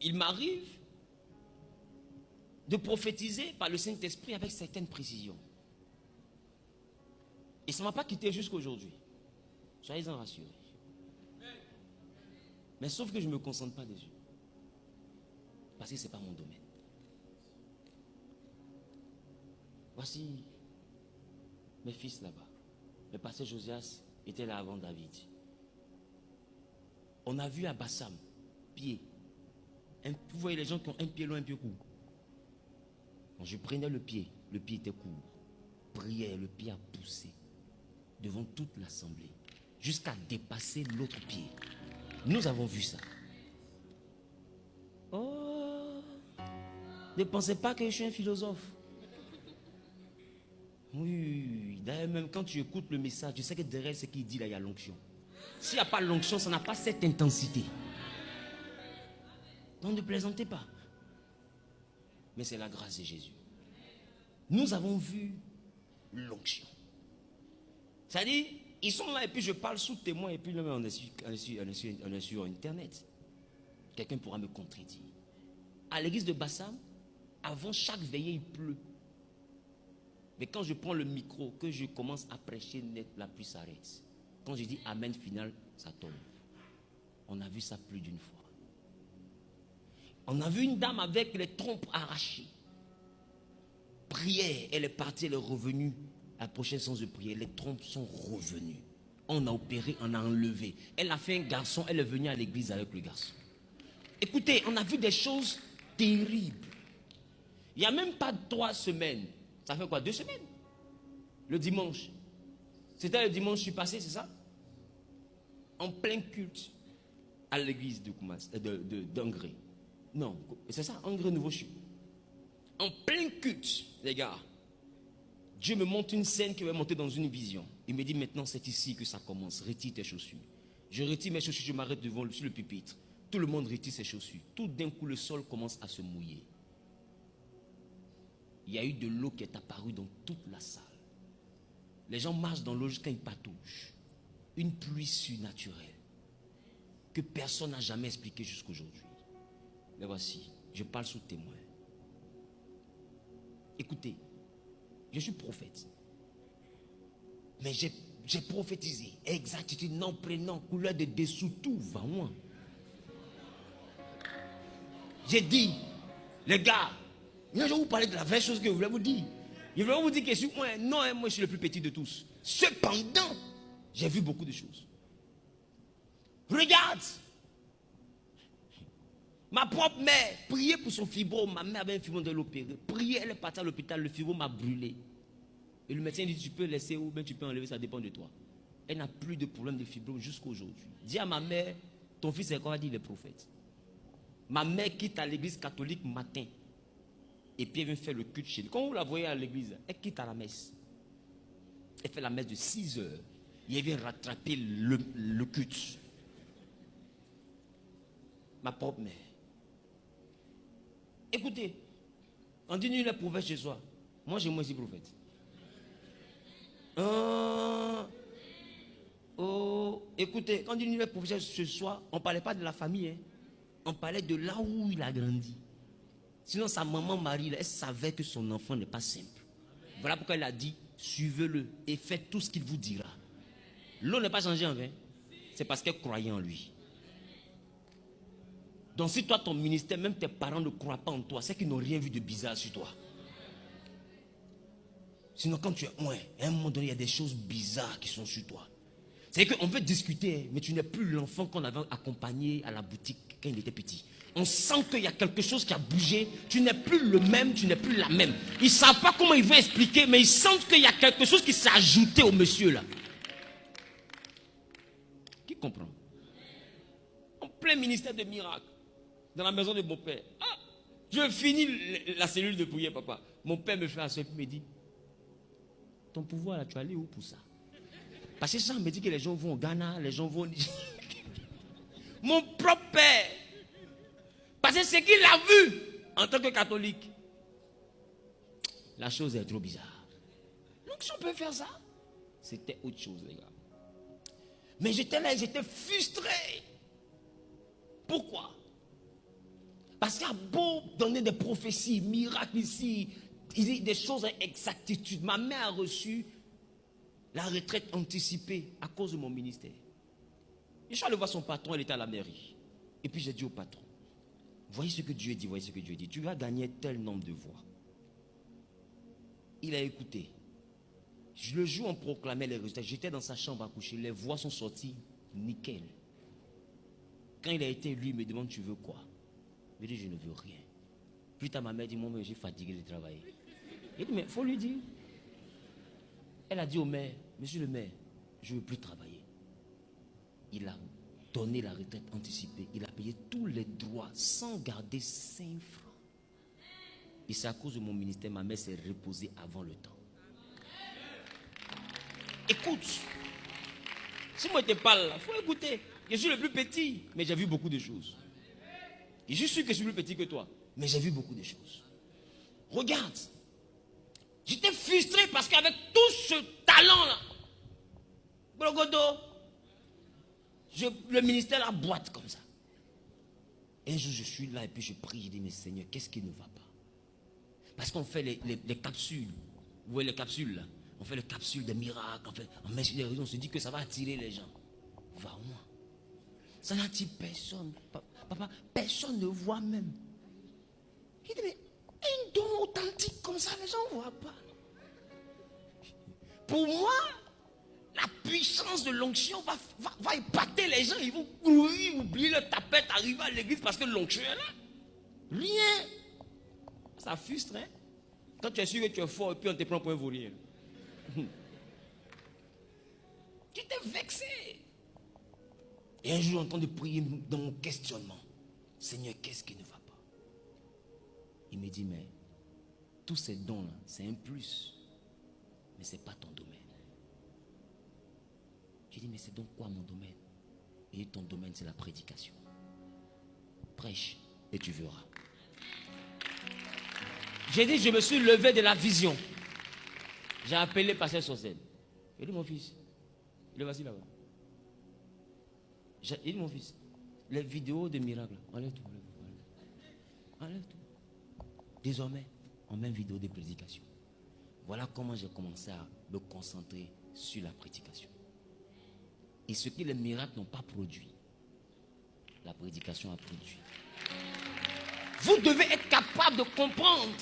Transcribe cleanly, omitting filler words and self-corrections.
il m'arrive de prophétiser par le Saint-Esprit avec certaines précisions. Et ça ne m'a pas quitté jusqu'à aujourd'hui. Soyez-en rassurés. Mais sauf que je ne me concentre pas dessus. Parce que ce n'est pas mon domaine. Voici mes fils là-bas. Le pasteur Josias était là avant David. On a vu à Bassam, pied. Vous voyez les gens qui ont un pied long, un pied court. Quand je prenais le pied était court. Prière, le pied a poussé devant toute l'assemblée jusqu'à dépasser l'autre pied. Nous avons vu ça. Oh, ne pensez pas que je suis un philosophe. Oui, d'ailleurs même quand tu écoutes le message, tu sais que derrière ce qu'il dit là, il y a l'onction. S'il n'y a pas l'onction, ça n'a pas cette intensité. Donc ne plaisantez pas. Mais c'est la grâce de Jésus. Nous avons vu l'onction. C'est-à-dire, ils sont là et puis je parle sous témoin et puis là, on est sur Internet. Quelqu'un pourra me contredire. À l'église de Bassam, avant chaque veillée, il pleut. Mais quand je prends le micro, que je commence à prêcher net, la pluie s'arrête. Quand je dis Amen final, ça tombe. On a vu ça plus d'une fois. On a vu une dame avec les trompes arrachées. Prière, elle est partie, elle est revenue. À la prochaine séance de prière, les trompes sont revenues. On a opéré, on a enlevé. Elle a fait un garçon, elle est venue à l'église avec le garçon. Écoutez, on a vu des choses terribles. Il n'y a même pas 3 semaines. Ça fait quoi, 2 semaines? Le dimanche. C'était le dimanche, je suis passé, c'est ça? En plein culte à l'église d'Angré. Non, c'est ça, Angré Nouveau-Chu. En plein culte, les gars. Dieu me montre une scène qui va monter dans une vision. Il me dit maintenant c'est ici que ça commence. Retire tes chaussures. Je retire mes chaussures, je m'arrête devant sur le pupitre. Tout le monde retire ses chaussures. Tout d'un coup le sol commence à se mouiller. Il y a eu de l'eau qui est apparue dans toute la salle. Les gens marchent dans l'eau jusqu'à ils patouchent. Une pluie surnaturelle que personne n'a jamais expliquée jusqu'aujourd'hui. Mais voici, je parle sous témoin. Écoutez, je suis prophète. Mais j'ai prophétisé. Exactitude, nom, prénom, couleur de dessous, tout va moi. J'ai dit, les gars, je vais vous parler de la vraie chose que je voulais vous dire. Je voulais vous dire que je suis moi je suis le plus petit de tous. Cependant, j'ai vu beaucoup de choses. Regarde. Ma propre mère priait pour son fibrome. Ma mère avait un fibrome de l'opérer. Priait, elle est partie à l'hôpital, le fibrome a brûlé. Et le médecin dit, tu peux laisser ou bien tu peux enlever, ça dépend de toi. Elle n'a plus de problème de fibrome jusqu'à aujourd'hui. Dis à ma mère, ton fils est quoi? Elle dit, il est prophète. Ma mère quitte à l'église catholique matin. Et puis elle vient faire le culte chez lui. Quand vous la voyez à l'église, elle quitte à la messe. Elle fait la messe de 6 heures. Et elle vient rattraper le culte. Ma propre mère. Écoutez, on dit nul est prophète chez soi. Moi, j'ai moi aussi prophète. Écoutez, quand on dit nul est prophète chez soi, on ne parlait pas de la famille. Hein. On parlait de là où il a grandi. Sinon, sa maman Marie, elle savait que son enfant n'est pas simple. Voilà pourquoi elle a dit, suivez-le et faites tout ce qu'il vous dira. L'eau n'est pas changée en vain. C'est parce qu'elle croyait en lui. Donc si toi, ton ministère, même tes parents ne croient pas en toi, c'est qu'ils n'ont rien vu de bizarre sur toi. Sinon, quand tu es à un moment donné, il y a des choses bizarres qui sont sur toi. C'est qu'on veut discuter, mais tu n'es plus l'enfant qu'on avait accompagné à la boutique quand il était petit. On sent qu'il y a quelque chose qui a bougé. Tu n'es plus le même, tu n'es plus la même. Ils ne savent pas comment ils vont expliquer, mais ils sentent qu'il y a quelque chose qui s'est ajouté au monsieur là. Qui comprend? En plein ministère de miracles, dans la maison de mon père. Ah, je finis la cellule de prière, papa. Mon père me fait asseoir et me dit, ton pouvoir là, tu es allé où pour ça? Parce que ça me dit que les gens vont au Ghana, les gens vont... Mon propre père. Parce que c'est qu'il a vu en tant que catholique. La chose est trop bizarre. Donc si on peut faire ça, c'était autre chose, les gars. Mais j'étais là et j'étais frustré. Pourquoi? Parce qu'il y a beau donner des prophéties, miracles ici, des choses avec exactitude. Ma mère a reçu la retraite anticipée à cause de mon ministère. Je suis allé voir son patron, elle était à la mairie. Et puis j'ai dit au patron, voyez ce que Dieu dit, voyez ce que Dieu dit. Tu vas gagner tel nombre de voix. Il a écouté. Le jour où on proclamait les résultats, j'étais dans sa chambre à coucher, les voix sont sorties nickel. Quand il a été élu, il me demande, tu veux quoi? Je lui dis, je ne veux rien. Plus tard, ma mère dit, moi, j'ai fatigué de travailler. Il dit, mais il faut lui dire. Elle a dit au maire, monsieur le maire, je ne veux plus travailler. Il a donné la retraite anticipée. Il a payé tous les droits sans garder 5 francs. Et c'est à cause de mon ministère, ma mère s'est reposée avant le temps. Écoute, si moi je te parle, il faut écouter. Je suis le plus petit, mais j'ai vu beaucoup de choses. Et je suis sûr que je suis plus petit que toi, mais j'ai vu beaucoup de choses. Regarde, j'étais frustré parce qu'avec tout ce talent-là, Brogodo, le ministère la boîte comme ça. Un jour, je suis là et puis je prie, je dis, mais Seigneur, qu'est-ce qui ne va pas? Parce qu'on fait les capsules. Vous voyez les capsules là? On fait les capsules des miracles, on met sur les réseaux, on se dit que ça va attirer les gens. Va au moins. Ça n'attire personne. Papa, personne ne voit même. Il dit, mais un don authentique comme ça, les gens ne voient pas. Pour moi, la puissance de l'onction va épater les gens. Ils vont courir, oublier le tapette, arriver à l'église parce que l'onction est là. Rien. Ça frustre, hein? Quand tu es sûr que tu es fort et puis on te prend pour un vaurien. Tu t'es vexé. Et un jour, en train de prier dans mon questionnement, Seigneur, qu'est-ce qui ne va pas? Il me dit, mais tous ces dons-là, c'est un plus, mais ce n'est pas ton domaine. J'ai dit, mais c'est donc quoi mon domaine? Et ton domaine, c'est la prédication. Prêche et tu verras. J'ai dit, je me suis levé de la vision. J'ai appelé Pasteur Sosène. Il dit, mon fils, il est voici là-bas. Il dit, mon fils, les vidéos de miracles, enlève tout. Enlève tout. Désormais, on met une vidéo de prédication. Voilà comment j'ai commencé à me concentrer sur la prédication. Et ce que les miracles n'ont pas produit, la prédication a produit. Vous devez être capable de comprendre